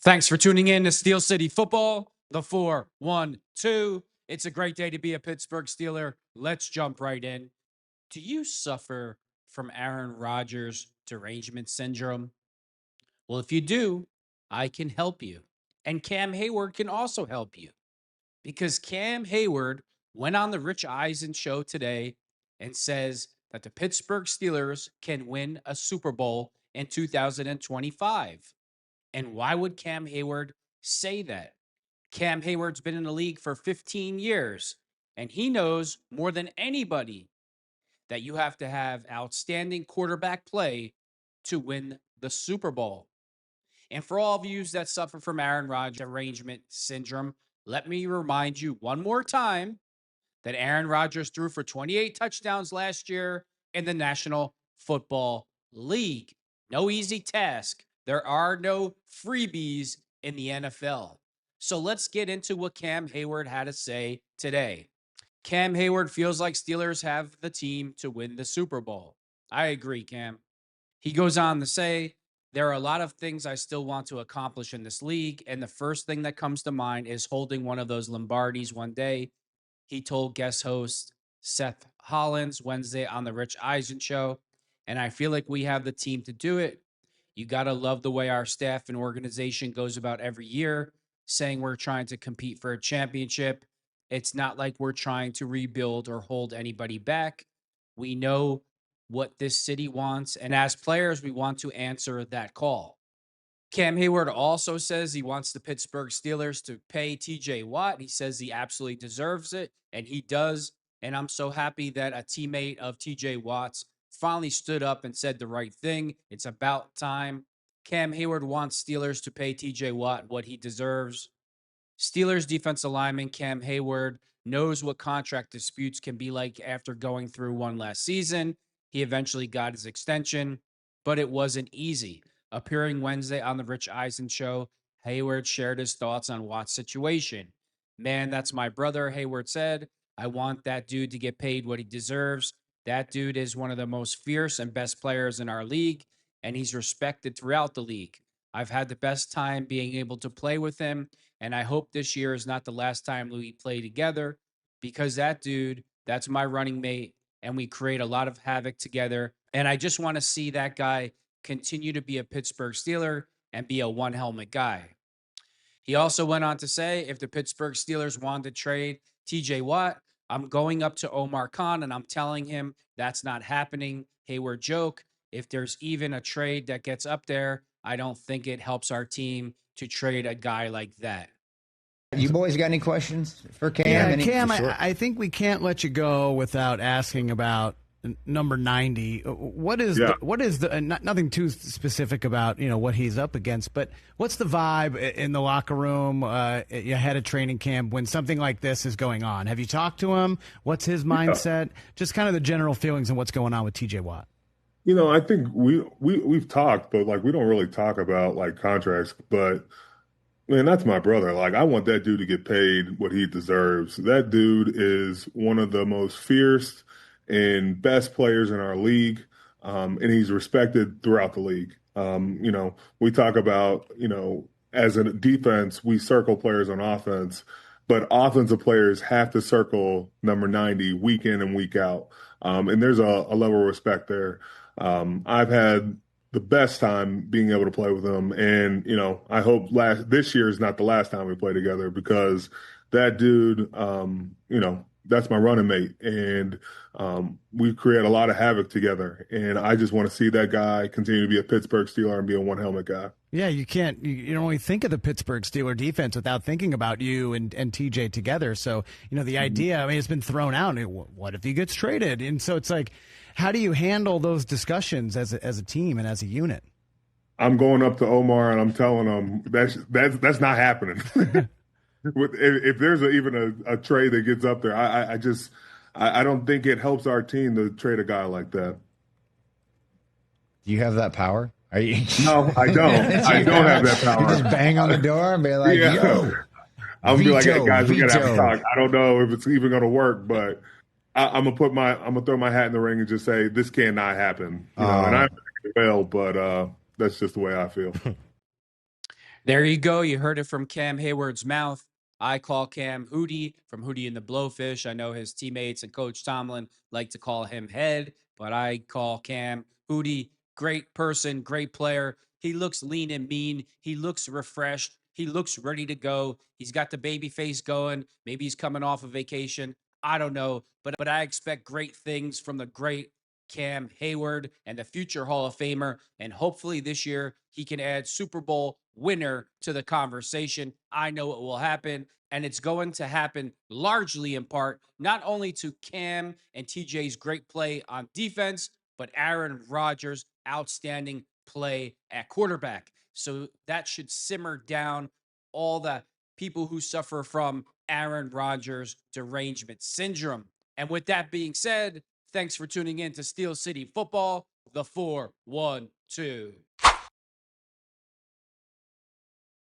Thanks for tuning in to Steel City Football, the 4-1-2. It's a great day to be a Pittsburgh Steeler. Let's jump right in. Do you suffer from Aaron Rodgers derangement syndrome? Well, if you do, I can help you. And Cam Heyward can also help you because Cam Heyward went on the Rich Eisen show today and says that the Pittsburgh Steelers can win a Super Bowl in 2025. And why would Cam Heyward say that? Cam Heyward's been in the league for 15 years, and he knows more than anybody that you have to have outstanding quarterback play to win the Super Bowl. And for all of you that suffer from Aaron Rodgers derangement syndrome, let me remind you one more time that Aaron Rodgers threw for 28 touchdowns last year in the National Football League. No easy task. There are no freebies in the NFL. So let's get into what Cam Heyward had to say today. Cam Heyward feels like Steelers have the team to win the Super Bowl. I agree, Cam. He goes on to say, there are a lot of things I still want to accomplish in this league, and the first thing that comes to mind is holding one of those Lombardis one day. He told guest host Seth Hollins Wednesday on the Rich Eisen show, and I feel like we have the team to do it. You got to love the way our staff and organization goes about every year, saying we're trying to compete for a championship. It's not like we're trying to rebuild or hold anybody back. We know what this city wants, and as players, we want to answer that call. Cam Heyward also says he wants the Pittsburgh Steelers to pay TJ Watt. He says he absolutely deserves it, and he does. And I'm so happy that a teammate of TJ Watt's finally stood up and said the right thing. It's about time. Cam Heyward wants Steelers to pay TJ Watt what he deserves. Steelers defensive lineman Cam Heyward knows what contract disputes can be like after going through one last season. He eventually got his extension, but it wasn't easy. Appearing Wednesday on the Rich Eisen show, Heyward shared his thoughts on Watt's situation. Man, that's my brother, Heyward said. I want that dude to get paid what he deserves. That dude is one of the most fierce and best players in our league, and he's respected throughout the league. I've had the best time being able to play with him, and I hope this year is not the last time we play together because that dude, that's my running mate, and we create a lot of havoc together. And I just want to see that guy continue to be a Pittsburgh Steeler and be a one-helmet guy. He also went on to say, if the Pittsburgh Steelers wanted to trade TJ Watt, I'm going up to Omar Khan and I'm telling him that's not happening. Heyward joke. If there's even a trade that gets up there, I don't think it helps our team to trade a guy like that. You boys got any questions for Cam? Yeah, Cam, I think we can't let you go without asking about number 90. What is nothing too specific about, what he's up against, but what's the vibe in the locker room ahead of training camp when something like this is going on? Have you talked to him? What's his mindset? Just kind of the general feelings and what's going on with TJ Watt. I think we've talked, but we don't really talk about contracts, but man, that's my brother. I want that dude to get paid what he deserves. That dude is one of the most fierce and best players in our league, and he's respected throughout the league. We talk about, as a defense, we circle players on offense, but offensive players have to circle number 90 week in and week out. And there's a level of respect there. I've had the best time being able to play with him, and I hope this year is not the last time we play together because that dude, that's my running mate, and we create a lot of havoc together. And I just want to see that guy continue to be a Pittsburgh Steeler and be a one-helmet guy. Yeah, you can't. You don't only think of the Pittsburgh Steeler defense without thinking about you and TJ together. So the idea. It's been thrown out. What if he gets traded? And so it's how do you handle those discussions as a team and as a unit? I'm going up to Omar and I'm telling him that's not happening. If there's even a trade that gets up there, I don't think it helps our team to trade a guy like that. Do you have that power? Are you? No, I don't. I don't have that power. You just bang on the door and be like, yo. I'm gonna be like, hey guys, we gotta have a talk. I don't know if it's even gonna work, but I'm gonna throw my hat in the ring and just say this cannot happen. And I well, but that's just the way I feel. There you go. You heard it from Cam Heyward's mouth. I call Cam Hootie from Hootie and the Blowfish. I know his teammates and Coach Tomlin like to call him Head, but I call Cam Hootie. Great person, great player. He looks lean and mean. He looks refreshed. He looks ready to go. He's got the baby face going. Maybe he's coming off a vacation. I don't know, but I expect great things from the great Cam Heyward and the future Hall of Famer. And hopefully this year he can add Super Bowl winner to the conversation. I know it will happen. And it's going to happen largely in part, not only to Cam and TJ's great play on defense, but Aaron Rodgers' outstanding play at quarterback. So that should simmer down all the people who suffer from Aaron Rodgers derangement syndrome. And with that being said, thanks for tuning in to Steel City Football, the 4-1-2.